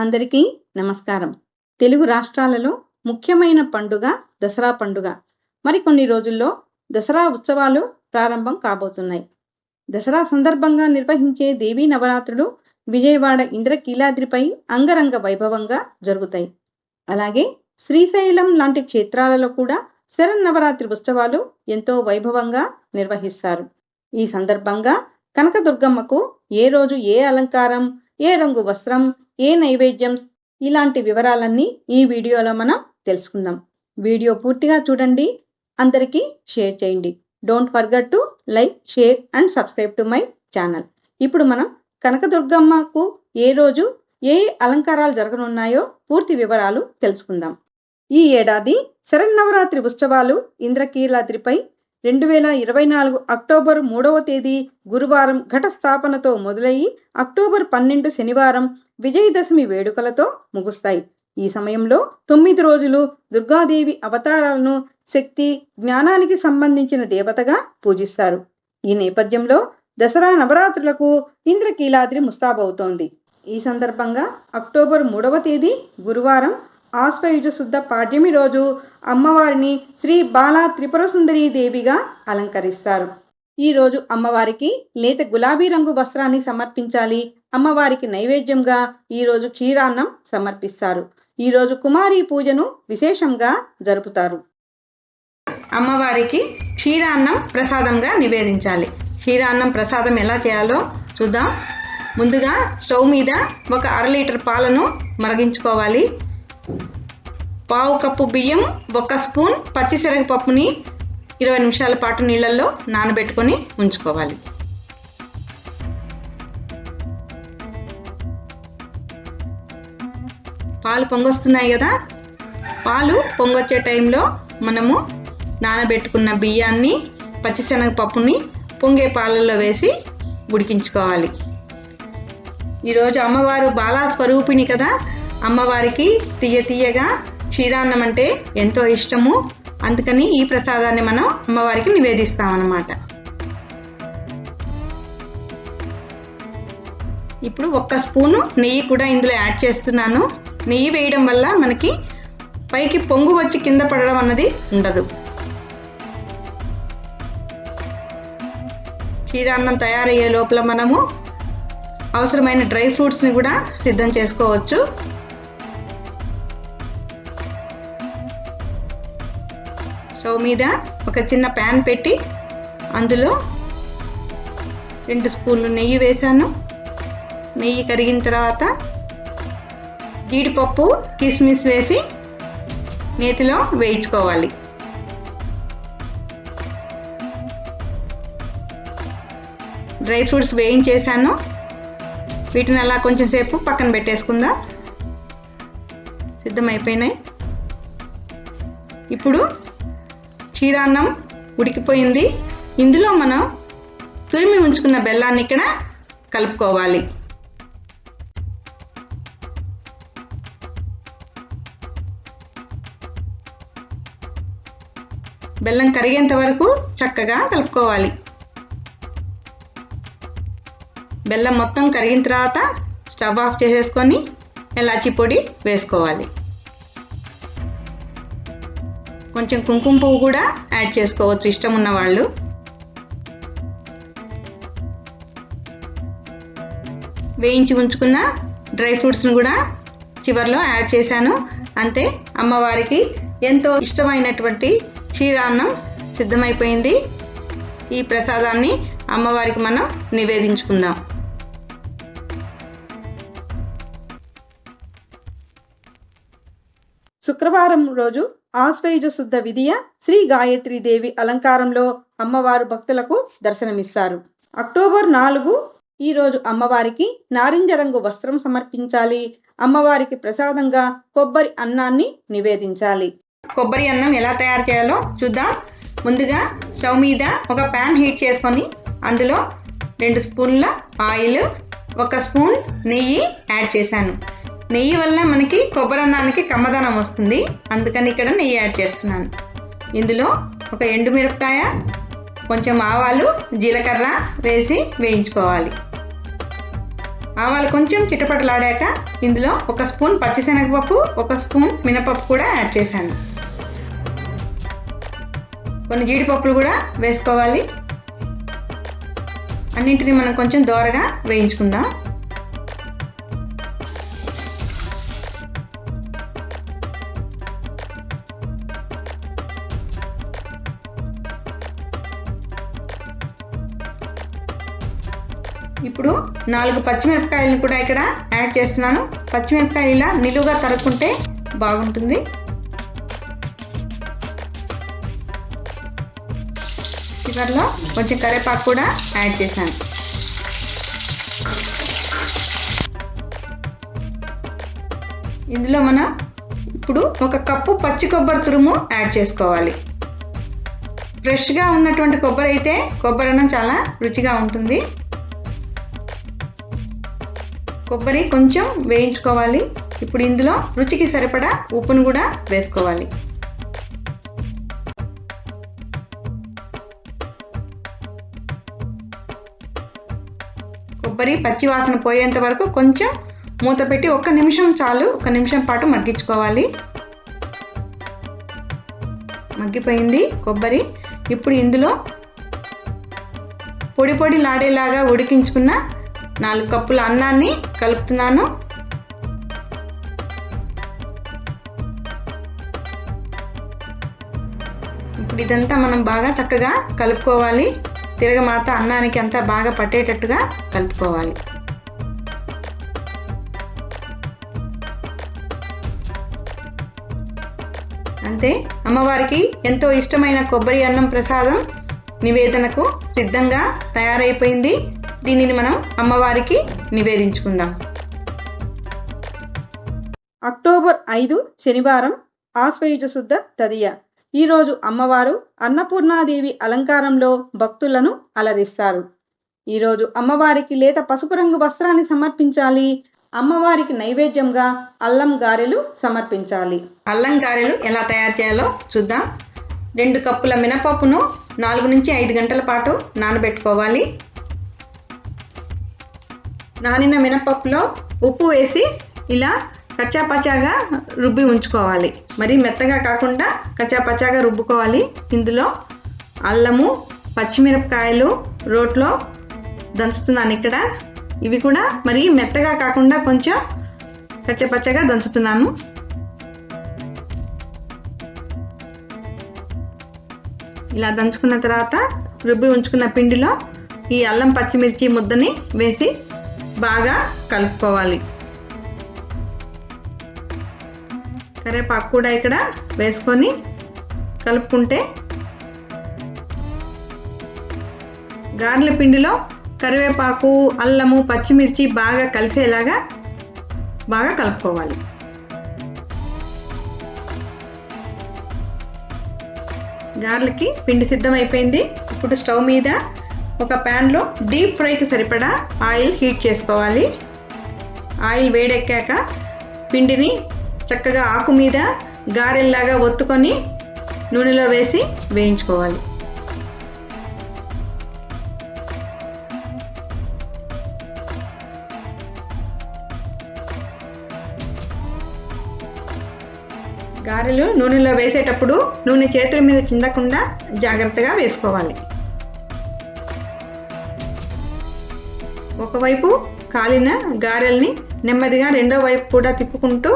అందరికీ నమస్కారం. తెలుగు రాష్ట్రాలలో ముఖ్యమైన పండుగ దసరా పండుగ. మరికొన్ని రోజుల్లో దసరా ఉత్సవాలు ప్రారంభం కాబోతున్నాయి. దసరా సందర్భంగా నిర్వహించే దేవీ నవరాత్రులు విజయవాడ ఇంద్రకీలాద్రిపై అంగరంగ వైభవంగా జరుగుతాయి. అలాగే శ్రీశైలం లాంటి క్షేత్రాలలో కూడా శరన్నవరాత్రి ఉత్సవాలు ఎంతో వైభవంగా నిర్వహిస్తారు. ఈ సందర్భంగా కనకదుర్గమ్మకు ఏ రోజు ఏ అలంకారం, ఏ రంగు వస్త్రం, ఏ నైవేద్యం, ఇలాంటి వివరాలన్నీ ఈ వీడియోలో మనం తెలుసుకుందాం. వీడియో పూర్తిగా చూడండి, అందరికీ షేర్ చేయండి. Don't forget to like, share and subscribe to my channel. ఇప్పుడు మనం కనకదుర్గమ్మకు ఏ రోజు ఏ అలంకారాలు జరగనున్నాయో పూర్తి వివరాలు తెలుసుకుందాం. ఈ ఏడాది శరన్నవరాత్రి ఉత్సవాలు ఇంద్రకీలాద్రిపై 2024 అక్టోబర్ 3వ తేదీ గురువారం ఘట స్థాపనతో మొదలయ్యి అక్టోబర్ 12 శనివారం విజయదశమి వేడుకలతో ముగుస్తాయి. ఈ సమయంలో 9 రోజులు దుర్గాదేవి అవతారాలను శక్తి, జ్ఞానానికి సంబంధించిన దేవతగా పూజిస్తారు. ఈ నేపథ్యంలో దసరా నవరాత్రులకు ఇంద్రకీలాద్రి ముస్తాబవుతోంది. ఈ సందర్భంగా అక్టోబర్ 3వ తేదీ గురువారం ఆశ్వయుజ శుద్ధ పాడ్యమి రోజు అమ్మవారిని శ్రీ బాలా త్రిపురసుందరీ దేవిగా అలంకరిస్తారు. ఈరోజు అమ్మవారికి లేత గులాబీ రంగు వస్త్రాన్ని సమర్పించాలి. అమ్మవారికి నైవేద్యంగా ఈరోజు క్షీరాన్నం సమర్పిస్తారు. ఈరోజు కుమారి పూజను విశేషంగా జరుపుతారు. అమ్మవారికి క్షీరాన్నం ప్రసాదంగా నివేదించాలి. క్షీరాన్నం ప్రసాదం ఎలా చేయాలో చూద్దాం. ముందుగా స్టవ్ మీద ఒక 1/2 లీటర్ పాలను మరిగించుకోవాలి. 1/2 కప్పు బియ్యం, 1 స్పూన్ పచ్చిశనగపప్పుని 20 నిమిషాల పాటు నీళ్ళల్లో నానబెట్టుకొని ఉంచుకోవాలి. పాలు పొంగొస్తున్నాయి కదా, పాలు పొంగొచ్చే టైంలో మనము నానబెట్టుకున్న బియ్యాన్ని, పచ్చిశనగపప్పుని పొంగే పాలల్లో వేసి ఉడికించుకోవాలి. ఈరోజు అమ్మవారు బాలా స్వరూపిణి కదా, అమ్మవారికి తీయగా క్షీరాన్నం అంటే ఎంతో ఇష్టము. అందుకని ఈ ప్రసాదాన్ని మనం అమ్మవారికి నివేదిస్తామన్నమాట. ఇప్పుడు 1 స్పూను నెయ్యి కూడా ఇందులో యాడ్ చేస్తున్నాను. నెయ్యి వేయడం వల్ల మనకి పైకి పొంగు వచ్చి కింద పడడం అన్నది ఉండదు. క్షీరాన్నం తయారయ్యే లోపల మనము అవసరమైన డ్రై ఫ్రూట్స్ని కూడా సిద్ధం చేసుకోవచ్చు. స్టవ్ మీద ఒక చిన్న ప్యాన్ పెట్టి అందులో 2 స్పూన్లు నెయ్యి వేసాను. నెయ్యి కరిగిన తర్వాత జీడిపప్పు, కిస్మిస్ వేసి నేతిలో వేయించుకోవాలి. డ్రై ఫ్రూట్స్ వేయించేసాను. వీటిని అలా కొంచెం సేపు పక్కన పెట్టేసుకుందాం. సిద్ధమైపోయినాయి. ఇప్పుడు క్షీరాన్నం ఉడికిపోయింది. ఇందులో మనం తురిమి ఉంచుకున్న బెల్లాన్ని ఇక్కడ కలుపుకోవాలి. బెల్లం కరిగేంత వరకు చక్కగా కలుపుకోవాలి. బెల్లం మొత్తం కరిగిన తర్వాత స్టవ్ ఆఫ్ చేసేసుకొని ఇలాచీ పొడి వేసుకోవాలి. కొంచెం కుంకుమ పువ్వు కూడా యాడ్ చేసుకోవచ్చు ఇష్టం ఉన్న వాళ్ళు. వేయించి ఉంచుకున్న డ్రై ఫ్రూట్స్ను కూడా చివర్లో యాడ్ చేశాను. అంతే, అమ్మవారికి ఎంతో ఇష్టమైనటువంటి క్షీరాన్నం సిద్ధమైపోయింది. ఈ ప్రసాదాన్ని అమ్మవారికి మనం నివేదించుకుందాం. శుక్రవారం రోజు ఆశ్వయుజ శుద్ధ విధియ శ్రీ గాయత్రీ దేవి అలంకారంలో అమ్మవారు భక్తులకు దర్శనమిస్తారు. అక్టోబర్ 4 ఈరోజు అమ్మవారికి నారింజ రంగు వస్త్రం సమర్పించాలి. అమ్మవారికి ప్రసాదంగా కొబ్బరి అన్నాన్ని నివేదించాలి. కొబ్బరి అన్నం ఎలా తయారు చేయాలో చూద్దాం. ముందుగా స్టవ్ మీద ఒక ప్యాన్ హీట్ చేసుకొని అందులో 2 స్పూన్ల ఆయిల్, 1 స్పూన్ నెయ్యి యాడ్ చేశాను. నెయ్యి వల్ల మనకి కొబ్బరి అన్నానికి కమ్మదనం వస్తుంది. అందుకని ఇక్కడ నెయ్యి యాడ్ చేస్తున్నాను. ఇందులో ఒక ఎండుమిరపకాయ, కొంచెం ఆవాలు, జీలకర్ర వేసి వేయించుకోవాలి. ఆవాలు కొంచెం చిటపటలాడాక ఇందులో 1 స్పూన్ పచ్చిశనగపప్పు, 1 స్పూన్ మినపప్పు కూడా యాడ్ చేశాను. కొన్ని జీడిపప్పులు కూడా వేసుకోవాలి. అన్నింటినీ మనం కొంచెం దోరగా వేయించుకుందాం. ఇప్పుడు 4 పచ్చిమిరపకాయలను కూడా ఇక్కడ యాడ్ చేస్తున్నాను. పచ్చిమిరపకాయలు ఇలా నిలువుగా తరుక్కుంటే బాగుంటుంది. చివరిలో కొంచెం కరివేపాకు కూడా యాడ్ చేశాను. ఇందులో మనం ఇప్పుడు 1 కప్పు పచ్చి కొబ్బరి తురుము యాడ్ చేసుకోవాలి. ఫ్రెష్గా ఉన్నటువంటి కొబ్బరి అయితే కొబ్బరి అన్నం చాలా రుచిగా ఉంటుంది. కొబ్బరి కొంచెం వేయించుకోవాలి. ఇప్పుడు ఇందులో రుచికి సరిపడా ఉప్పును కూడా వేసుకోవాలి. కొబ్బరి పచ్చి వాసన పోయేంత వరకు కొంచెం మూత పెట్టి 1 నిమిషం చాలు, 1 నిమిషం పాటు మగ్గించుకోవాలి. మగ్గిపోయింది కొబ్బరి. ఇప్పుడు ఇందులో పొడి పొడి లాడేలాగా ఉడికించుకున్న 4 కప్పుల అన్నాన్ని కలుపుతున్నాను. ఇప్పుడు ఇదంతా మనం బాగా చక్కగా కలుపుకోవాలి. తిరగమాత అన్నానికి అంతా బాగా పట్టేటట్టుగా కలుపుకోవాలి. అంతే, అమ్మవారికి ఎంతో ఇష్టమైన కొబ్బరి అన్నం ప్రసాదం నివేదనకు సిద్ధంగా తయారైపోయింది. దీనిని మనం అమ్మవారికి నివేదించుకుందాం. అక్టోబర్ 5 శనివారం, ఆశ్వయుజ శుద్ధ తదియ. ఈరోజు అమ్మవారు అన్నపూర్ణాదేవి అలంకారంలో భక్తులను అలరిస్తారు. ఈరోజు అమ్మవారికి లేత పసుపు రంగు వస్త్రాన్ని సమర్పించాలి. అమ్మవారికి నైవేద్యంగా అల్లం గారెలు సమర్పించాలి. అల్లం గారెలు ఎలా తయారు చేయాలో చూద్దాం. 2 కప్పుల మినపప్పును 4 నుంచి 5 గంటల పాటు నానబెట్టుకోవాలి. నానిన మినపప్పులో ఉప్పు వేసి ఇలా కచ్చాపచ్చాగా రుబ్బి ఉంచుకోవాలి. మరి మెత్తగా కాకుండా కచ్చాపచ్చాగా రుబ్బుకోవాలి. ఇందులో అల్లము, పచ్చిమిరపకాయలు రోట్లో దంచుతున్నాను ఇక్కడ. ఇవి కూడా మరి మెత్తగా కాకుండా కొంచెం కచ్చాపచ్చాగా దంచుతున్నాను. ఇలా దంచుకున్న తర్వాత రుబ్బి ఉంచుకున్న పిండిలో ఈ అల్లం పచ్చిమిర్చి ముద్దని వేసి బాగా కలుపుకోవాలి. కరివేపాకు కూడా ఇక్కడ వేసుకొని కలుపుకుంటే గారెల పిండిలో కరివేపాకు, అల్లము, పచ్చిమిర్చి బాగా కలిసేలాగా బాగా కలుపుకోవాలి. గారెలకి పిండి సిద్ధమైపోయింది. ఇప్పుడు స్టవ్ మీద ఒక ప్యాన్లో డీప్ ఫ్రైకి సరిపడా ఆయిల్ హీట్ చేసుకోవాలి. ఆయిల్ వేడెక్కాక పిండిని చక్కగా ఆకు మీద గారెల్లాగా ఒత్తుకొని నూనెలో వేసి వేయించుకోవాలి. గారెలు నూనెలో వేసేటప్పుడు నూనె చేతుల మీద చిందకుండా జాగ్రత్తగా వేసుకోవాలి. ఒకవైపు కాలిన గారెల్ని నెమ్మదిగా రెండో వైపు కూడా తిప్పుకుంటూ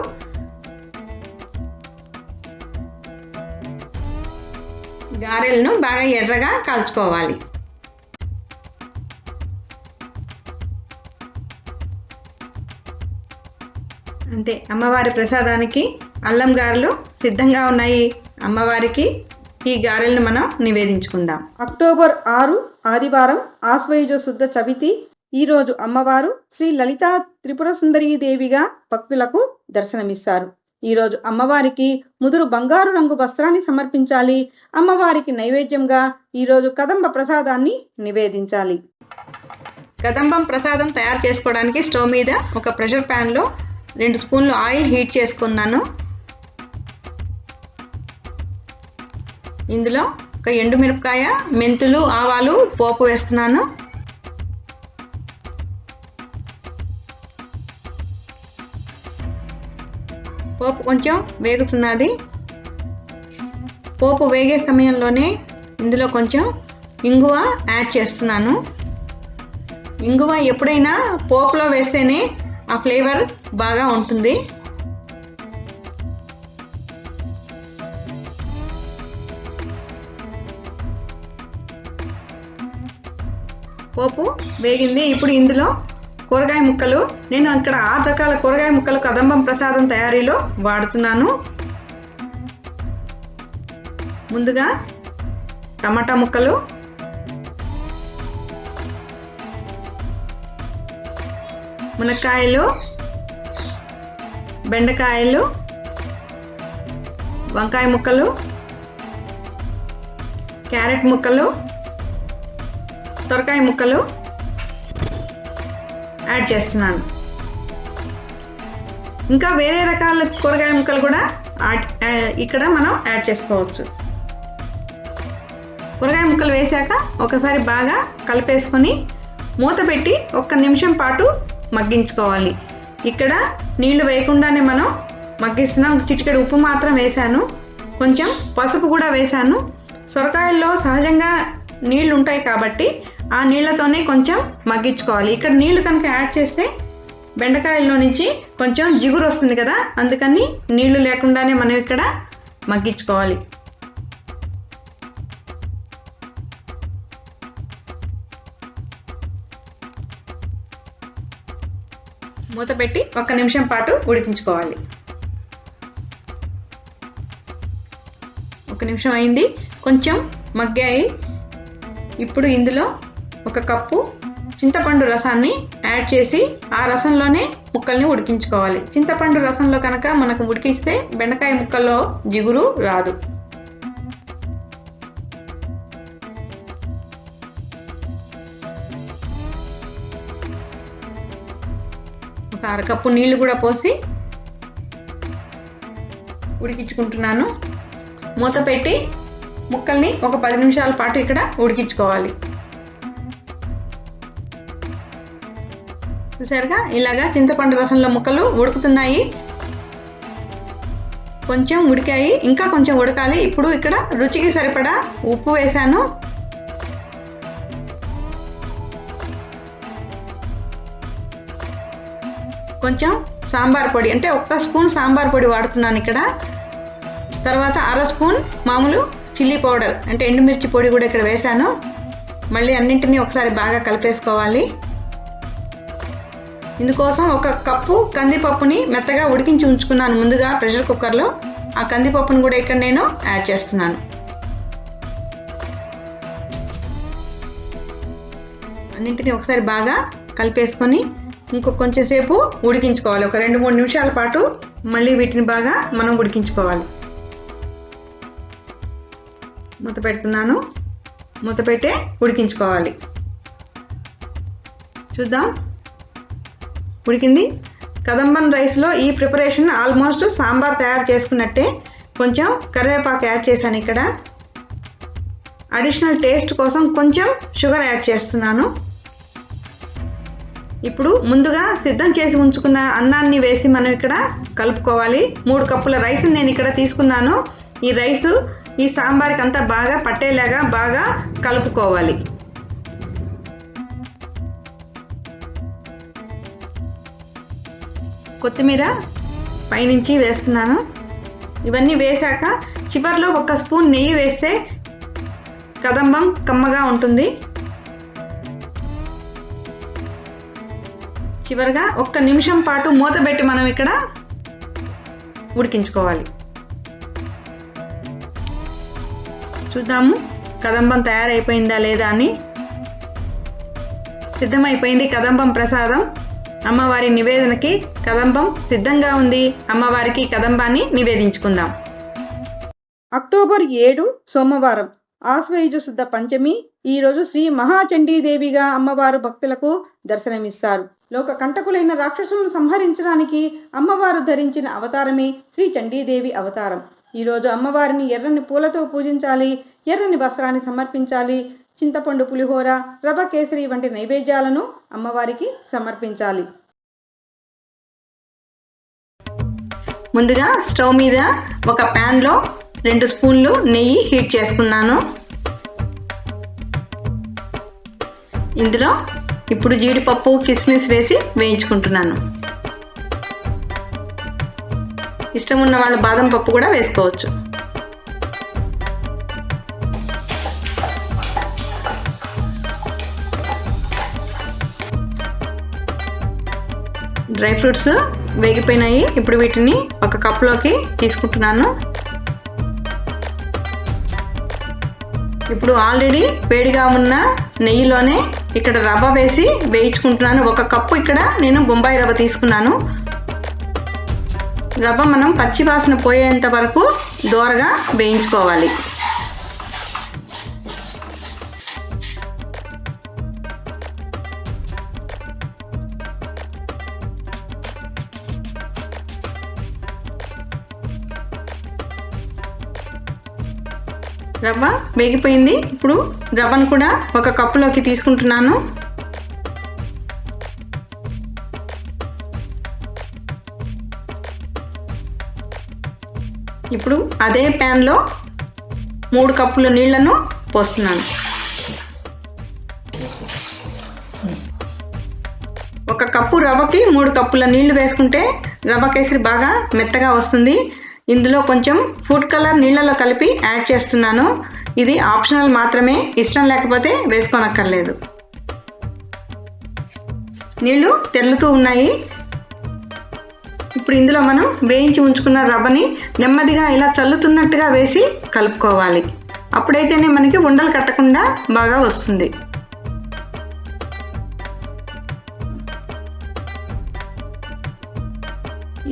గారెలను బాగా ఎర్రగా కాల్చుకోవాలి. అంతే, అమ్మవారి ప్రసాదానికి అల్లం గారెలు సిద్ధంగా ఉన్నాయి. అమ్మవారికి ఈ గారెలను మనం నివేదించుకుందాం. అక్టోబర్ 6 ఆదివారం, ఆశ్వయుజ శుద్ధ చవితి. ఈరోజు అమ్మవారు శ్రీ లలితా త్రిపుర సుందరీ దేవిగా భక్తులకు దర్శనమిస్తారు. ఈరోజు అమ్మవారికి ముదురు బంగారు రంగు వస్త్రాన్ని సమర్పించాలి. అమ్మవారికి నైవేద్యంగా ఈరోజు కదంబ ప్రసాదాన్ని నివేదించాలి. కదంబం ప్రసాదం తయారు చేసుకోవడానికి స్టవ్ మీద ఒక ప్రెషర్ ప్యాన్లో 2 స్పూన్లు ఆయిల్ హీట్ చేసుకున్నాను. ఇందులో ఒక ఎండుమిరపకాయ, మెంతులు, ఆవాలు పోపు వేస్తున్నాను. పోపు కొంచెం వేగుతున్నది. పోపు వేగే సమయంలోనే ఇందులో కొంచెం ఇంగువ యాడ్ చేస్తున్నాను. ఇంగువ ఎప్పుడైనా పోపులో వేస్తేనే ఆ ఫ్లేవర్ బాగా ఉంటుంది. పోపు వేగింది. ఇప్పుడు ఇందులో కూరగాయ ముక్కలు, నేను ఇక్కడ 6 రకాల కూరగాయ ముక్కలు కదంబం ప్రసాదం తయారీలో వాడుతున్నాను. ముందుగా టమాటా ముక్కలు, మునక్కాయలు, బెండకాయలు, వంకాయ ముక్కలు, క్యారెట్ ముక్కలు, సొరకాయ ముక్కలు యాడ్ చేస్తున్నాను. ఇంకా వేరే రకాల కూరగాయ ముక్కలు కూడా ఇక్కడ మనం యాడ్ చేసుకోవచ్చు. కూరగాయ ముక్కలు వేసాక ఒకసారి బాగా కలిపేసుకొని మూత పెట్టి 1 నిమిషం పాటు మగ్గించుకోవాలి. ఇక్కడ నీళ్లు వేయకుండానే మనం మగ్గిస్తున్నాం. చిటికెడు ఉప్పు మాత్రం వేసాను, కొంచెం పసుపు కూడా వేసాను. సొరకాయల్లో సహజంగా నీళ్లు ఉంటాయి కాబట్టి ఆ నీళ్లతోనే కొంచెం మగ్గించుకోవాలి. ఇక్కడ నీళ్లు కనుక యాడ్ చేస్తే బెండకాయల్లో నుంచి కొంచెం జిగురు వస్తుంది కదా, అందుకని నీళ్లు లేకుండానే మనం ఇక్కడ మగ్గించుకోవాలి. మూత పెట్టి 1 నిమిషం పాటు ఉడికించుకోవాలి. 1 నిమిషం అయింది, కొంచెం మగ్గాయి. ఇప్పుడు ఇందులో 1 కప్పు చింతపండు రసాన్ని యాడ్ చేసి ఆ రసంలోనే ముక్కల్ని ఉడికించుకోవాలి. చింతపండు రసంలో కనుక మనకు ఉడికిస్తే బెండకాయ ముక్కల్లో జిగురు రాదు. ఒక 1/2 కప్పు నీళ్లు కూడా పోసి ఉడికించుకుంటున్నాను. మూత పెట్టి ముక్కల్ని ఒక 10 నిమిషాల పాటు ఇక్కడ ఉడికించుకోవాలి. చూసారుగా, ఇలాగా చింతపండు రసంలో ముక్కలు ఉడుకుతున్నాయి. కొంచెం ఉడికాయి, ఇంకా కొంచెం ఉడకాలి. ఇప్పుడు ఇక్కడ రుచికి సరిపడా ఉప్పు వేసాను. కొంచెం సాంబార్ పొడి, అంటే 1 స్పూన్ సాంబార్ పొడి వాడుతున్నాను ఇక్కడ. తర్వాత 1/2 స్పూన్ మామూలు చిల్లీ పౌడర్, అంటే ఎండుమిర్చి పొడి కూడా ఇక్కడ వేసాను. మళ్ళీ అన్నింటినీ ఒకసారి బాగా కలిపేసుకోవాలి. ఇందుకోసం 1 కప్పు కందిపప్పుని మెత్తగా ఉడికించి ఉంచుకున్నాను ముందుగా ప్రెషర్ కుక్కర్లో. ఆ కందిపప్పును కూడా ఇక్కడ నేను యాడ్ చేస్తున్నాను. అన్నింటినీ ఒకసారి బాగా కలిపేసుకొని కొంచెం సేపు ఉడికించుకోవాలి. ఒక 2-3 నిమిషాల పాటు మళ్ళీ వీటిని బాగా మనం ఉడికించుకోవాలి. మూత పెడుతున్నాను. మూత పెట్టే ఉడికించుకోవాలి. చూద్దాం, ఉడికింది. కదంబం రైస్లో ఈ ప్రిపరేషన్ ఆల్మోస్ట్ సాంబార్ తయారు చేసుకున్నట్టే. కొంచెం కరివేపాకు యాడ్ చేశాను ఇక్కడ. అడిషనల్ టేస్ట్ కోసం కొంచెం షుగర్ యాడ్ చేస్తున్నాను. ఇప్పుడు ముందుగా సిద్ధం చేసి ఉంచుకున్న అన్నాన్ని వేసి మనం ఇక్కడ కలుపుకోవాలి. 3 కప్పుల రైస్ నేను ఇక్కడ తీసుకున్నాను. ఈ రైసు ఈ సాంబార్కి అంతా బాగా పట్టేలాగా బాగా కలుపుకోవాలి. కొత్తిమీర పైనుంచి వేస్తున్నాను. ఇవన్నీ వేశాక చివర్లో 1 స్పూన్ నెయ్యి వేస్తే కదంబం కమ్మగా ఉంటుంది. చివరిగా 1 నిమిషం పాటు మూత పెట్టి మనం ఇక్కడ ఉడికించుకోవాలి. చూద్దాము కదంబం తయారైపోయిందా లేదా అని. సిద్ధమైపోయింది కదంబం ప్రసాదం. అమ్మవారి నివేదనకి కదంబం సిద్ధంగా ఉంది. అమ్మవారికి కదంబాన్ని నివేదించుకుందాం. అక్టోబర్ 7 సోమవారం, ఆశ్వయుజ శుద్ధ పంచమి. ఈరోజు శ్రీ మహాచండీదేవిగా అమ్మవారు భక్తులకు దర్శనమిస్తారు. లోక కంటకులైన రాక్షసులను సంహరించడానికి అమ్మవారు ధరించిన అవతారమే శ్రీ చండీదేవి అవతారం. ఈరోజు అమ్మవారిని ఎర్రని పూలతో పూజించాలి. ఎర్రని వస్త్రాన్ని సమర్పించాలి. చింతపండు పులిహోర, రవ కేసరి వంటి నైవేద్యాలను అమ్మవారికి సమర్పించాలి. ముందుగా స్టవ్ మీద ఒక ప్యాన్లో 2 స్పూన్లు నెయ్యి హీట్ చేసుకున్నాను. ఇందులో ఇప్పుడు జీడిపప్పు కిస్మిస్ వేసి వేయించుకుంటున్నాను. ఇష్టం ఉన్న వాళ్ళు బాదం పప్పు కూడా వేసుకోవచ్చు. డ్రై ఫ్రూట్స్ వేగిపోయినాయి. ఇప్పుడు వీటిని ఒక కప్లోకి తీసుకుంటున్నాను. ఇప్పుడు ఆల్రెడీ వేడిగా ఉన్న నెయ్యిలోనే ఇక్కడ రవ్వ వేసి వేయించుకుంటున్నాను. 1 కప్పు ఇక్కడ నేను బొంబాయి రవ్వ తీసుకున్నాను. రవ్వ మనం పచ్చి వాసన పోయేంత వరకు దోరగా వేయించుకోవాలి. రవ్వ వేగిపోయింది. ఇప్పుడు రవ్వను కూడా 1 కప్పులోకి తీసుకుంటున్నాను. ఇప్పుడు అదే ప్యాన్లో 3 కప్పుల నీళ్లను పోస్తున్నాను. 1 కప్పు రవ్వకి 3 కప్పుల నీళ్లు వేసుకుంటే రవ్వ కేసరి బాగా మెత్తగా వస్తుంది. ఇందులో కొంచెం ఫుడ్ కలర్ నీళ్ళలో కలిపి యాడ్ చేస్తున్నాను. ఇది ఆప్షనల్ మాత్రమే, ఇష్టం లేకపోతే వేసుకోనక్కర్లేదు. నీళ్లు తెరులుతూ ఉన్నాయి. ఇప్పుడు ఇందులో మనం వేయించి ఉంచుకున్న రవ్వని నెమ్మదిగా ఇలా చల్లుతున్నట్టుగా వేసి కలుపుకోవాలి. అప్పుడైతేనే మనకి ఉండలు కట్టకుండా బాగా వస్తుంది.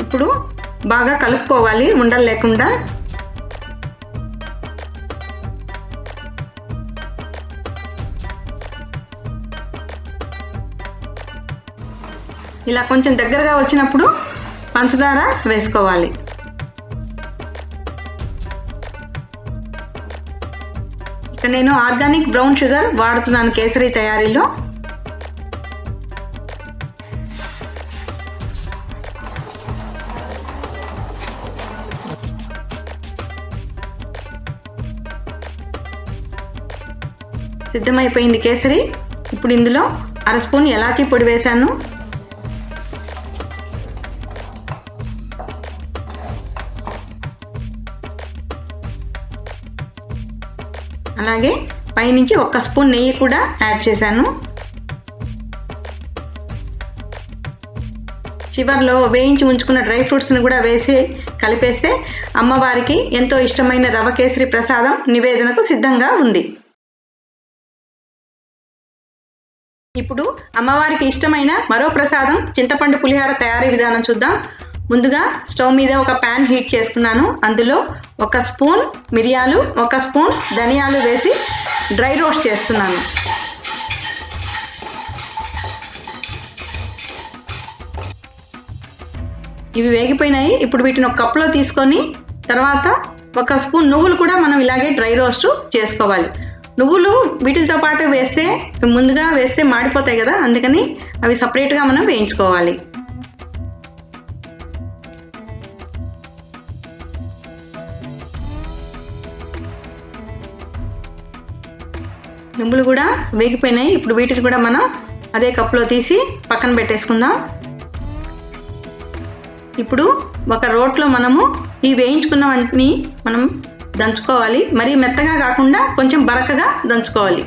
ఇప్పుడు బాగా కలుపుకోవాలి ఉండలు లేకుండా. ఇలా కొంచెం దగ్గరగా వచ్చినప్పుడు పంచదార వేసుకోవాలి. ఇక్కడ నేను ఆర్గానిక్ బ్రౌన్ షుగర్ వాడుతున్నాను కేసరి తయారీలో. సిద్ధమైపోయింది కేసరి. ఇప్పుడు ఇందులో 1/2 స్పూన్ ఎలాచీ పొడి వేశాను. అలాగే పైనుంచి 1 స్పూన్ నెయ్యి కూడా యాడ్ చేశాను. చివర్లో వేయించి ఉంచుకున్న డ్రై ఫ్రూట్స్ని కూడా వేసి కలిపేస్తే అమ్మవారికి ఎంతో ఇష్టమైన రవ్వ కేసరి ప్రసాదం నివేదనకు సిద్ధంగా ఉంది. ఇప్పుడు అమ్మవారికి ఇష్టమైన మరో ప్రసాదం చింతపండు పులిహార తయారీ విధానం చూద్దాం. ముందుగా స్టవ్ మీద ఒక ప్యాన్ హీట్ చేసుకున్నాను. అందులో 1 స్పూన్ మిరియాలు, 1 స్పూన్ ధనియాలు వేసి డ్రై రోస్ట్ చేస్తున్నాను. ఇవి వేగిపోయినాయి. ఇప్పుడు వీటిని 1 కప్లో తీసుకొని తర్వాత 1 స్పూన్ నువ్వులు కూడా మనం ఇలాగే డ్రై రోస్ట్ చేసుకోవాలి. నువ్వులు వీటితో పాటు వేస్తే ముందుగా వేస్తే మాడిపోతాయి కదా, అందుకని అవి సపరేట్గా మనం వేయించుకోవాలి. నువ్వులు కూడా వేగిపోయినాయి. ఇప్పుడు వీటిని కూడా మనం అదే కప్లో తీసి పక్కన పెట్టేసుకుందాం. ఇప్పుడు ఒక రోట్లో మనము ఈ వేయించుకున్న వాటిని మనం దంచుకోవాలి. మరీ మెత్తగా కాకుండా కొంచెం బరకగా దంచుకోవాలి.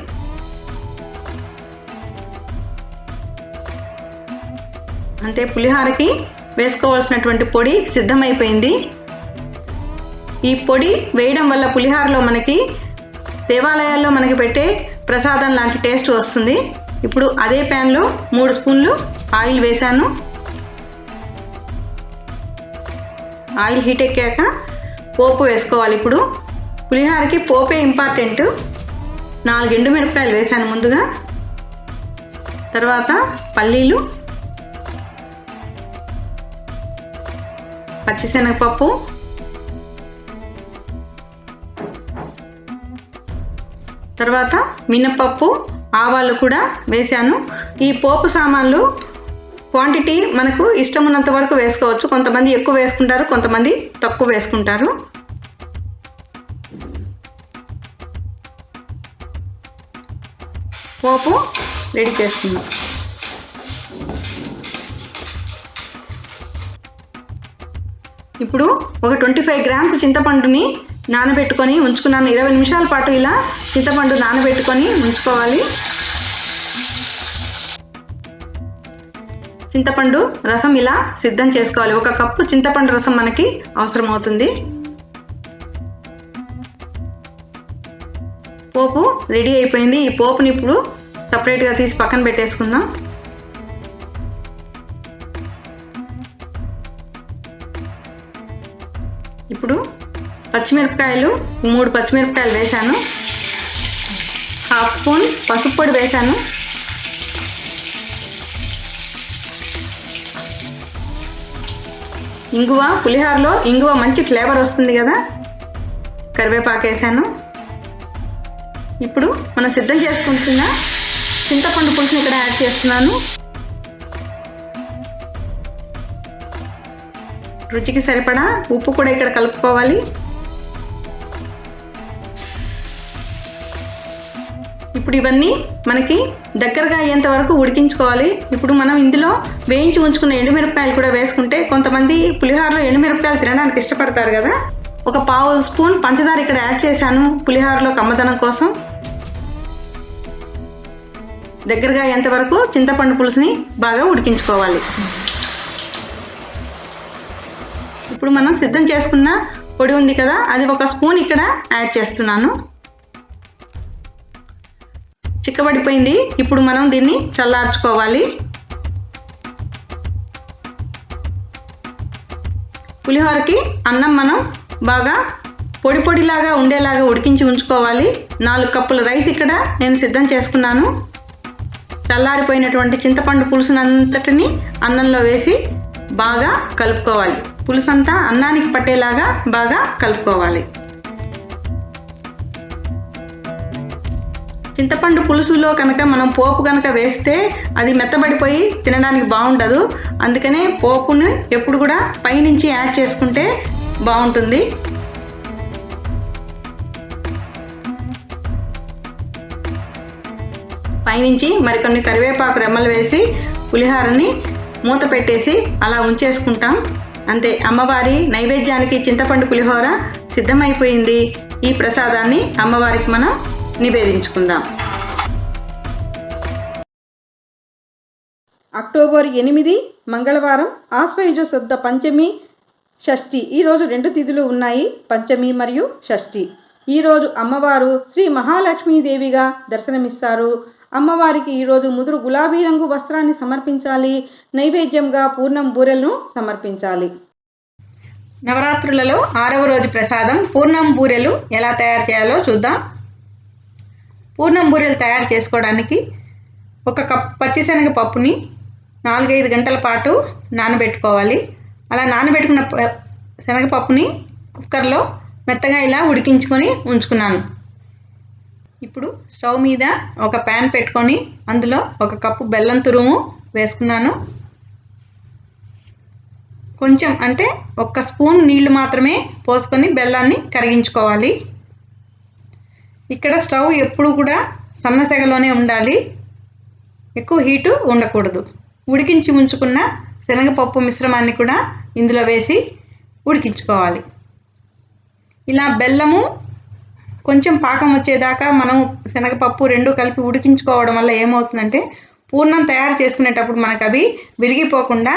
అంతే, పులిహోరకి వేసుకోవాల్సినటువంటి పొడి సిద్ధమైపోయింది. ఈ పొడి వేయడం వల్ల పులిహోరలో మనకి దేవాలయాల్లో మనకి పెట్టే ప్రసాదం లాంటి టేస్ట్ వస్తుంది. ఇప్పుడు అదే ప్యాన్లో 3 స్పూన్లు ఆయిల్ వేశాను. ఆయిల్ హీట్ ఎక్కాక పోపు వేసుకోవాలి. ఇప్పుడు పులిహోరకి పోపే ఇంపార్టెంట్. 4 ఎండుమిరపకాయలు వేశాను ముందుగా. తర్వాత పల్లీలు, పచ్చిశనగపప్పు, తర్వాత మినపప్పు, ఆవాలు కూడా వేశాను. ఈ పోపు సామాన్లు క్వాంటిటీ మనకు ఇష్టం ఉన్నంత వరకు వేసుకోవచ్చు. కొంతమంది ఎక్కువ వేసుకుంటారు, కొంతమంది తక్కువ వేసుకుంటారు. పోపు రెడీ చేసుకుందాం. ఇప్పుడు ఒక 25 గ్రామ్స్ చింతపండుని నానబెట్టుకొని ఉంచుకున్నాను. 20 నిమిషాల పాటు ఇలా చింతపండు నానబెట్టుకొని ఉంచుకోవాలి. చింతపండు రసం ఇలా సిద్ధం చేసుకోవాలి. 1 కప్పు చింతపండు రసం మనకి అవసరం అవుతుంది. పోపు రెడీ అయిపోయింది. ఈ పోపుని ఇప్పుడు సపరేట్గా తీసి పక్కన పెట్టేసుకుందాం. ఇప్పుడు పచ్చిమిరపకాయలు 3 పచ్చిమిరపకాయలు వేసాను. 1/2 స్పూన్ పసుపు పొడి వేసాను. ఇంగువ, పులిహోరలో ఇంగువ మంచి ఫ్లేవర్ వస్తుంది కదా. కరివేపాకు వేసాను. ఇప్పుడు మనం సిద్ధం చేసుకుంటున్న చింతపండు పులుసుని ఇక్కడ యాడ్ చేస్తున్నాను. రుచికి సరిపడా ఉప్పు కూడా ఇక్కడ కలుపుకోవాలి. ఇప్పుడు ఇవన్నీ మనకి దగ్గరగా అయ్యేంత వరకు ఉడికించుకోవాలి. ఇప్పుడు మనం ఇందులో వేయించి ఉంచుకున్న ఎండుమిరపకాయలు కూడా వేసుకుంటే కొంతమంది పులిహోరలో ఎండుమిరపకాయలు తినడానికి ఇష్టపడతారు కదా. 1/4 స్పూన్ పంచదార ఇక్కడ యాడ్ చేశాను పులిహోరలో కమ్మదనం కోసం. దగ్గరగా అయ్యేంత వరకు చింతపండు పులుసుని బాగా ఉడికించుకోవాలి. ఇప్పుడు మనం సిద్ధం చేసుకున్న పొడి ఉంది కదా, అది 1 స్పూన్ ఇక్కడ యాడ్ చేస్తున్నాను. చిక్కబడిపోయింది. ఇప్పుడు మనం దీన్ని చల్లార్చుకోవాలి. పులిహోరకి అన్నం మనం బాగా పొడి పొడిలాగా ఉండేలాగా ఉడికించి ఉంచుకోవాలి. 4 కప్పుల రైస్ ఇక్కడ నేను సిద్ధం చేసుకున్నాను. చల్లారిపోయినటువంటి చింతపండు పులుసునంతటిని అన్నంలో వేసి బాగా కలుపుకోవాలి. పులుసు అంతా అన్నానికి పట్టేలాగా బాగా కలుపుకోవాలి. చింతపండు పులుసులో కనుక మనం పోపు కనుక వేస్తే అది మెత్తబడిపోయి తినడానికి బాగుండదు. అందుకనే పోపుని ఎప్పుడు కూడా పైనుంచి యాడ్ చేసుకుంటే బాగుంటుంది. పైనుంచి మరికొన్ని కరివేపాకు రెమ్మలు వేసి పులిహోరని మూత పెట్టేసి అలా ఉంచేసుకుంటాం. అంతే, అమ్మవారి నైవేద్యానికి చింతపండు పులిహోర సిద్ధమైపోయింది. ఈ ప్రసాదాన్ని అమ్మవారికి మనం నివేదించుకుందాం. అక్టోబర్ 8 మంగళవారం, ఆశ్వయుజ శుద్ధ పంచమి, షష్ఠి. ఈరోజు 2 తిథులు ఉన్నాయి, పంచమి మరియు షష్ఠి. ఈరోజు అమ్మవారు శ్రీ మహాలక్ష్మీదేవిగా దర్శనమిస్తారు. అమ్మవారికి ఈరోజు ముదురు గులాబీ రంగు వస్త్రాన్ని సమర్పించాలి. నైవేద్యంగా పూర్ణం బూరెలను సమర్పించాలి. నవరాత్రులలో 6వ రోజు ప్రసాదం పూర్ణం బూరెలు ఎలా తయారు చేయాలో చూద్దాం. పూర్ణం బూరెలు తయారు చేసుకోవడానికి 1 కప్ పచ్చిశనగ పప్పుని 4-5 గంటల పాటు నానబెట్టుకోవాలి. అలా నానబెట్టుకున్న శనగపప్పుని కుక్కర్లో మెత్తగా ఇలా ఉడికించుకొని ఉంచుకున్నాను. ఇప్పుడు స్టవ్ మీద ఒక ప్యాన్ పెట్టుకొని అందులో 1 కప్పు బెల్లం తురుము వేసుకున్నాను. కొంచెం అంటే 1 స్పూన్ నీళ్లు మాత్రమే పోసుకొని బెల్లాన్ని కరిగించుకోవాలి. ఇక్కడ స్టవ్ ఎప్పుడు కూడా సన్నసెగలోనే ఉండాలి, ఎక్కువ హీటు ఉండకూడదు. ఉడికించి ఉంచుకున్న శనగపప్పు మిశ్రమాన్ని కూడా ఇందులో వేసి ఉడికించుకోవాలి. ఇలా బెల్లము కొంచెం పాకం వచ్చేదాకా మనం శనగపప్పు 2 కలిపి ఉడికించుకోవడం వల్ల ఏమవుతుందంటే పూర్ణం తయారు చేసుకునేటప్పుడు మనకు అవి విరిగిపోకుండా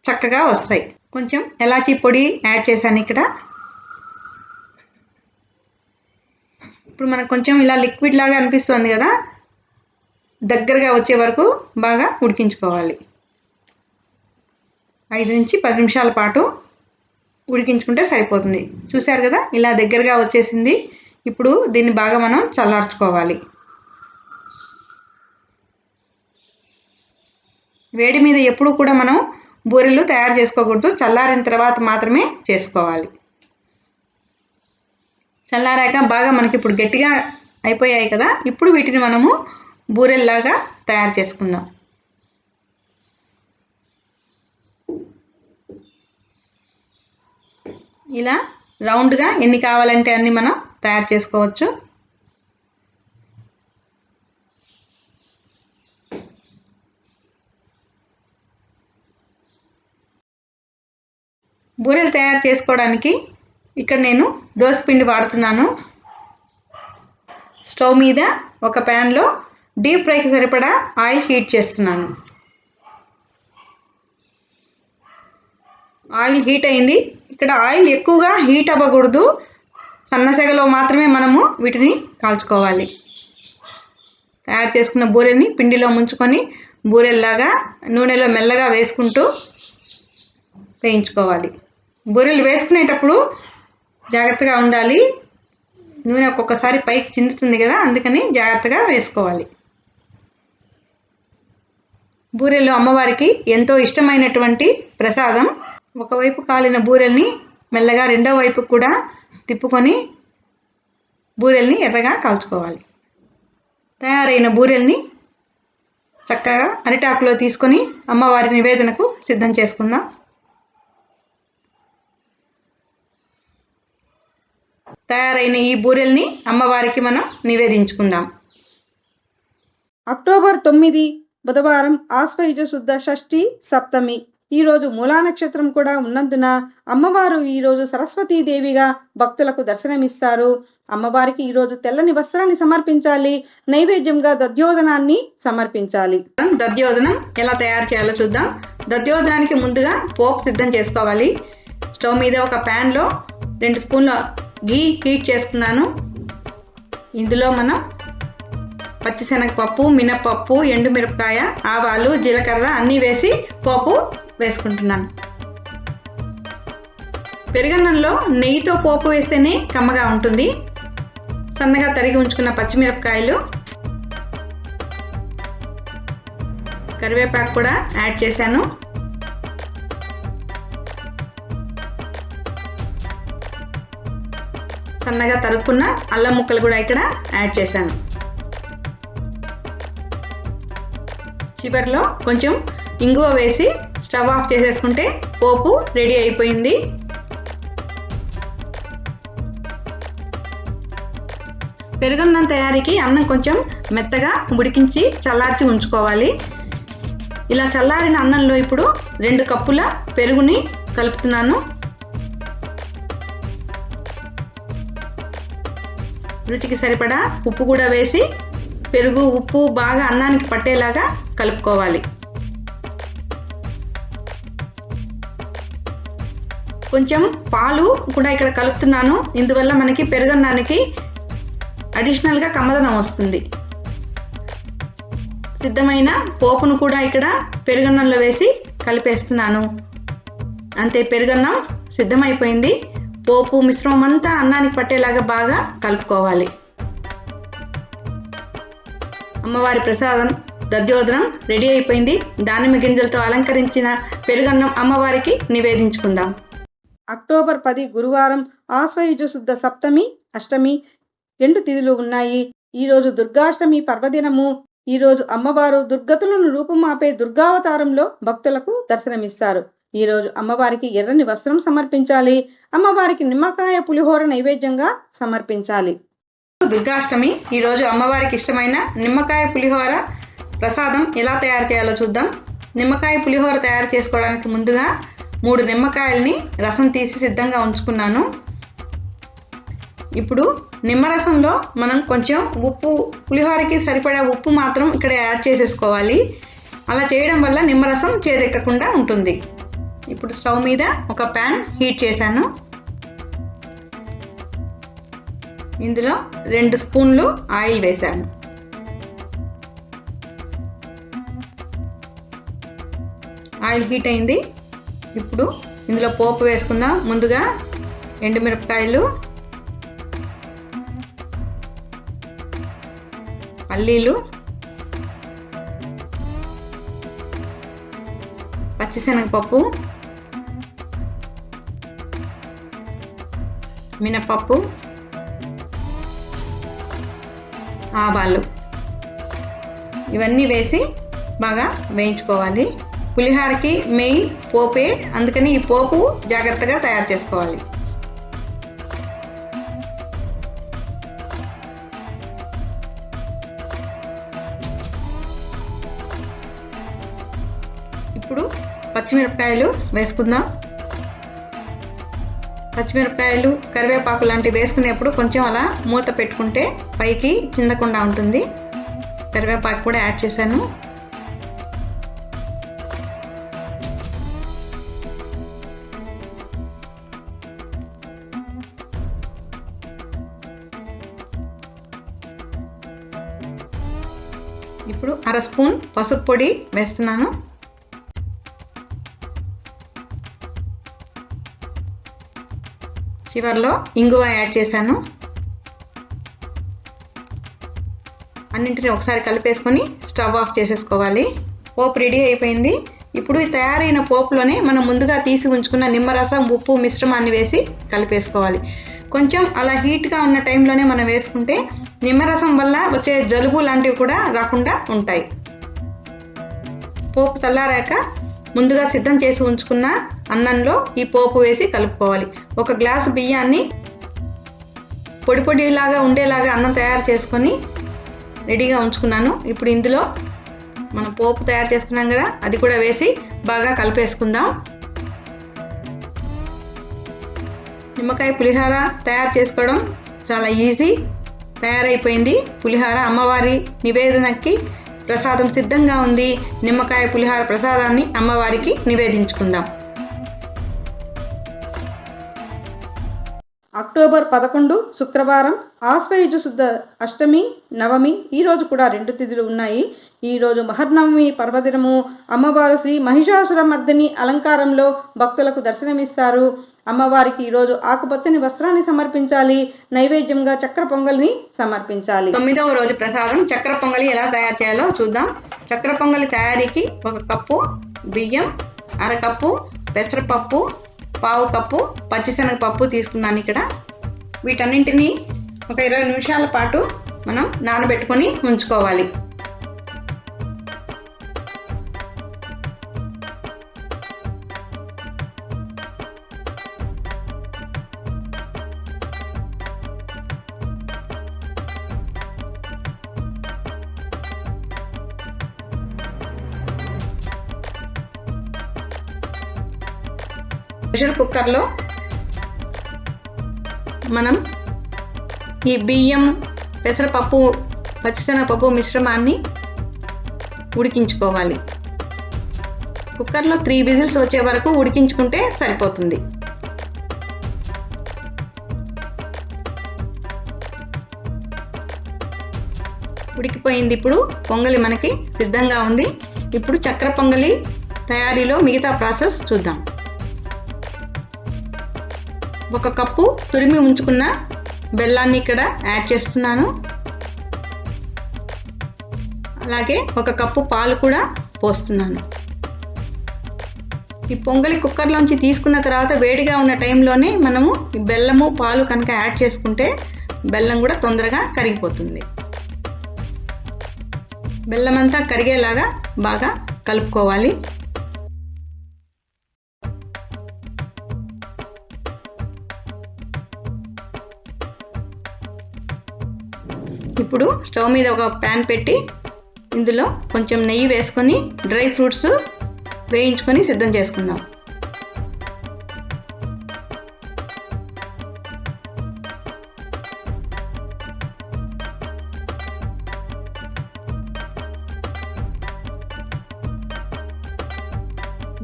చక్కగా వస్తాయి. కొంచెం ఎలాచీ పొడి యాడ్ చేశాను ఇక్కడ. ఇప్పుడు మనకు కొంచెం ఇలా లిక్విడ్ లాగా అనిపిస్తుంది కదా, దగ్గరగా వచ్చే వరకు బాగా ఉడికించుకోవాలి. 5 నుంచి 10 నిమిషాల పాటు ఉడికించుకుంటే సరిపోతుంది. చూశారు కదా, ఇలా దగ్గరగా వచ్చేసింది. ఇప్పుడు దీన్ని బాగా మనం చల్లార్చుకోవాలి. వేడి మీద ఎప్పుడు కూడా మనం బూరెలు తయారు చేసుకోకూడదు, చల్లారిన తర్వాత మాత్రమే చేసుకోవాలి. చల్లారాక బాగా మనకి ఇప్పుడు గట్టిగా అయిపోయాయి కదా, ఇప్పుడు వీటిని మనము బూరెల్లాగా తయారు చేసుకుందాం. ఇలా రౌండ్గా ఎన్ని కావాలంటే అన్ని మనం తయారు చేసుకోవచ్చు. బూరెలు తయారు చేసుకోవడానికి ఇక్కడ నేను దోసపిండి వాడుతున్నాను. స్టవ్ మీద ఒక ప్యాన్లో డీప్ ఫ్రైకి సరిపడా ఆయిల్ హీట్ చేస్తున్నాను. ఆయిల్ హీట్ అయింది. ఇక్కడ ఆయిల్ ఎక్కువగా హీట్ అవ్వకూడదు, సన్నసెగలో మాత్రమే మనము వీటిని కాల్చుకోవాలి. తయారు చేసుకున్న బూరెల్ని పిండిలో ముంచుకొని బూరెల్లాగా నూనెలో మెల్లగా వేసుకుంటూ వేయించుకోవాలి. బూరెలు వేసుకునేటప్పుడు జాగ్రత్తగా ఉండాలి. నూనె ఒక్కొక్కసారి పైకి చిందుతుంది కదా, అందుకని జాగ్రత్తగా వేసుకోవాలి. బూరెలు అమ్మవారికి ఎంతో ఇష్టమైనటువంటి ప్రసాదం. ఒకవైపు కాలిన బూరెల్ని మెల్లగా రెండో వైపు కూడా తిప్పుకొని బూరెల్ని ఎర్రగా కాల్చుకోవాలి. తయారైన బూరెల్ని చక్కగా అరిటాకులో తీసుకొని అమ్మవారి నివేదనకు సిద్ధం చేసుకుందాం. తయారైన ఈ బూరెల్ని అమ్మవారికి మనం నివేదించుకుందాం. అక్టోబర్ 9 బుధవారం ఆశ్వయుజ శుద్ధ షష్ఠి సప్తమి. ఈరోజు మూలా నక్షత్రం కూడా ఉన్నందున అమ్మవారు ఈరోజు సరస్వతీదేవిగా భక్తులకు దర్శనమిస్తారు. అమ్మవారికి ఈరోజు తెల్లని వస్త్రాన్ని సమర్పించాలి. నైవేద్యంగా దధ్యోదనాన్ని సమర్పించాలి. దధ్యోదనం ఎలా తయారు చేయాలో చూద్దాం. దధ్యోదనానికి ముందుగా పోపు సిద్ధం చేసుకోవాలి. స్టవ్ మీద ఒక ప్యాన్లో 2 స్పూన్ల ఘీ హీట్ చేసుకున్నాను. ఇందులో మనం పచ్చిశనగపప్పు, మినపప్పు, ఎండుమిరపకాయ, ఆవాలు, జీలకర్ర అన్నీ వేసి పోపు వేసుకుంటున్నాను. పెరుగన్నంలో నెయ్యితో పోపు వేస్తేనే కమ్మగా ఉంటుంది. సన్నగా తరిగి ఉంచుకున్న పచ్చిమిరపకాయలు, కరివేపాకు కూడా యాడ్ చేశాను. సన్నగా తరుక్కున్న అల్లం ముక్కలు కూడా ఇక్కడ యాడ్ చేశాను. చివరిలో కొంచెం ఇంగువ వేసి స్టవ్ ఆఫ్ చేసేసుకుంటే పోపు రెడీ అయిపోయింది. పెరుగన్నం తయారీకి అన్నం కొంచెం మెత్తగా ఉడికించి చల్లార్చి ఉంచుకోవాలి. ఇలా చల్లారిన అన్నంలో ఇప్పుడు 2 కప్పుల పెరుగుని కలుపుతున్నాను. రుచికి సరిపడా ఉప్పు కూడా వేసి పెరుగు, ఉప్పు బాగా అన్నానికి పట్టేలాగా కలుపుకోవాలి. కొంచెం పాలు కూడా ఇక్కడ కలుపుతున్నాను. ఇందువల్ల మనకి పెరుగన్నానికి అడిషనల్గా కమ్మదనం వస్తుంది. సిద్ధమైన పోపును కూడా ఇక్కడ పెరుగన్నంలో వేసి కలిపేస్తున్నాను. అంతే, పెరుగన్నం సిద్ధమైపోయింది. పోపు మిశ్రమం అంతా అన్నానికి పట్టేలాగా బాగా కలుపుకోవాలి. అమ్మవారి ప్రసాదం దధ్యోదనం రెడీ అయిపోయింది. దానిమ్మ గింజలతో అలంకరించిన పెరుగన్నం అమ్మవారికి నివేదించుకుందాం. అక్టోబర్ 10 గురువారం ఆశ్వయుజ శుద్ధ సప్తమి, అష్టమి 2 తిథులు ఉన్నాయి. ఈరోజు దుర్గాష్టమి పర్వదినము. ఈరోజు అమ్మవారు దుర్గతులను రూపుమాపే దుర్గావతారంలో భక్తులకు దర్శనమిస్తారు. ఈరోజు అమ్మవారికి ఎర్రని వస్త్రం సమర్పించాలి. అమ్మవారికి నిమ్మకాయ పులిహోర నైవేద్యంగా సమర్పించాలి. దుర్గాష్టమి. ఈరోజు అమ్మవారికి ఇష్టమైన నిమ్మకాయ పులిహోర ప్రసాదం ఎలా తయారు చేయాలో చూద్దాం. నిమ్మకాయ పులిహోర తయారు చేసుకోవడానికి ముందుగా 3 నిమ్మకాయల్ని రసం తీసి సిద్ధంగా ఉంచుకున్నాను. ఇప్పుడు నిమ్మరసంలో మనం కొంచెం ఉప్పు, పులిహోరకి సరిపడా ఉప్పు మాత్రం ఇక్కడ యాడ్ చేసేసుకోవాలి. అలా చేయడం వల్ల నిమ్మరసం చేదెక్కకుండా ఉంటుంది. ఇప్పుడు స్టవ్ మీద ఒక ప్యాన్ హీట్ చేశాను. ఇందులో 2 స్పూన్లు ఆయిల్ వేశాను. ఆయిల్ హీట్ అయింది. ఇప్పుడు ఇందులో పోపు వేసుకుందాం. ముందుగా ఎండుమిరపకాయలు, పల్లీలు, పచ్చిశనగపప్పు, మినపప్పు, ఆవాలు ఇవన్నీ వేసి బాగా వేయించుకోవాలి. పులిహోరకి మెయిన్ పోపే, అందుకని ఈ పోపు జాగ్రత్తగా తయారు చేసుకోవాలి. ఇప్పుడు పచ్చిమిరపకాయలు వేసుకుందాం. పచ్చిమిరపకాయలు, కరివేపాకు లాంటివి వేసుకునేప్పుడు కొంచెం అలా మూత పెట్టుకుంటే పైకి చిందకుండా ఉంటుంది. కరివేపాకు కూడా యాడ్ చేశాను. ఇప్పుడు 1/2 స్పూన్ పసుపు పొడి వేస్తున్నాను. చివర్లో ఇంగువ యాడ్ చేశాను. అన్నింటినీ ఒకసారి కలిపేసుకొని స్టవ్ ఆఫ్ చేసేసుకోవాలి. పోపు రెడీ అయిపోయింది. ఇప్పుడు ఈ తయారైన పోపులోనే మనం ముందుగా తీసి ఉంచుకున్న నిమ్మరసం, ఉప్పు మిశ్రమాన్ని వేసి కలిపేసుకోవాలి. కొంచెం అలా హీట్గా ఉన్న టైంలోనే మనం వేసుకుంటే నిమ్మరసం వల్ల వచ్చే జలుబు లాంటివి కూడా రాకుండా ఉంటాయి. పోపు చల్లారాక ముందుగా సిద్ధం చేసి ఉంచుకున్న అన్నంలో ఈ పోపు వేసి కలుపుకోవాలి. 1 గ్లాసు బియ్యాన్ని పొడి పొడిలాగా ఉండేలాగా అన్నం తయారు చేసుకొని రెడీగా ఉంచుకున్నాను. ఇప్పుడు ఇందులో మనం పోపు తయారు చేసుకున్నాం కదా, అది కూడా వేసి బాగా కలిపేసుకుందాం. నిమ్మకాయ పులిహోర తయారు చేసుకోవడం చాలా ఈజీ. తయారైపోయింది పులిహోర. అమ్మవారి నివేదనకి ప్రసాదం సిద్ధంగా ఉంది. నిమ్మకాయ పులిహోర ప్రసాదాన్ని అమ్మవారికి నివేదించుకుందాం. అక్టోబర్ 11 శుక్రవారం, ఆశ్వయుజ శుద్ధ అష్టమి, నవమి. ఈరోజు కూడా 2 తిథులు ఉన్నాయి. ఈరోజు మహర్నవమి పర్వదినము. అమ్మవారు శ్రీ మహిషాసురమర్దిని అలంకారంలో భక్తులకు దర్శనమిస్తారు. అమ్మవారికి ఈరోజు ఆకుపచ్చని వస్త్రాన్ని సమర్పించాలి. నైవేద్యంగా చక్కెర పొంగల్ని సమర్పించాలి. 9వ రోజు ప్రసాదం చక్కెర పొంగలి ఎలా తయారు చేయాలో చూద్దాం. చక్కెర పొంగలి తయారీకి 1 కప్పు బియ్యం, 1/2 కప్పు పెసరపప్పు, 1/4 కప్పు పచ్చిశనగపప్పు తీసుకున్నాను ఇక్కడ. వీటన్నింటినీ ఒక 20 నిమిషాల పాటు మనం నానబెట్టుకొని ఉంచుకోవాలి. ప్రెషర్ కుక్కర్లో మనం ఈ బియ్యం, పెసరపప్పు, పచ్చిశనగపప్పు మిశ్రమాన్ని ఉడికించుకోవాలి. కుక్కర్లో 3 విజిల్స్ వచ్చే వరకు ఉడికించుకుంటే సరిపోతుంది. ఉడికిపోయింది. ఇప్పుడు పొంగలి మనకి సిద్ధంగా ఉంది. ఇప్పుడు చక్కెర పొంగలి తయారీలో మిగతా ప్రాసెస్ చూద్దాం. 1 కప్పు తురిమి ఉంచుకున్న బెల్లాన్ని ఇక్కడ యాడ్ చేస్తున్నాను. అలాగే 1 కప్పు పాలు కూడా పోస్తున్నాను. ఈ పొంగలి కుక్కర్లోంచి తీసుకున్న తర్వాత వేడిగా ఉన్న టైంలోనే మనము ఈ బెల్లము, పాలు కనుక యాడ్ చేసుకుంటే బెల్లం కూడా తొందరగా కరిగిపోతుంది. బెల్లం అంతా కరిగేలాగా బాగా కలుపుకోవాలి. ఇప్పుడు స్టవ్ మీద ఒక ప్యాన్ పెట్టి ఇందులో కొంచెం నెయ్యి వేసుకొని డ్రై ఫ్రూట్స్ వేయించుకొని సిద్ధం చేసుకుందాం.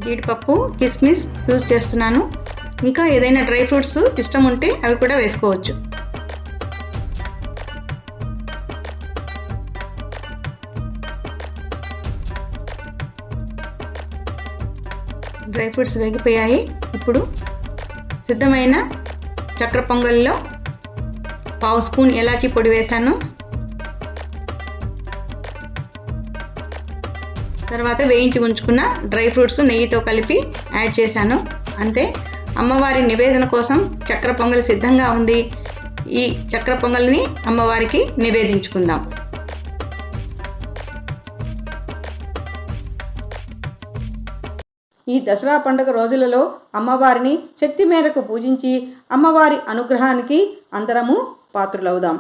జీడిపప్పు, కిస్మిస్ యూజ్ చేస్తున్నాను. ఇంకా ఏదైనా డ్రై ఫ్రూట్స్ ఇష్టం ఉంటే అవి కూడా వేసుకోవచ్చు. డ్రై ఫ్రూట్స్ వేగిపోయాయి. ఇప్పుడు సిద్ధమైన చక్కెర పొంగల్లో 1/2 స్పూన్ ఇలాచీ పొడి వేశాను. తర్వాత వేయించి ఉంచుకున్న డ్రై ఫ్రూట్స్ నెయ్యితో కలిపి యాడ్ చేశాను. అంతే, అమ్మవారి నివేదన కోసం చక్కెర పొంగలి సిద్ధంగా ఉంది. ఈ చక్కెర పొంగల్ని అమ్మవారికి నివేదించుకుందాం. ఈ దసరా పండుగ రోజులలో అమ్మవారిని శక్తి మేరకు పూజించి అమ్మవారి అనుగ్రహానికి అందరము పాత్రులవుదాం.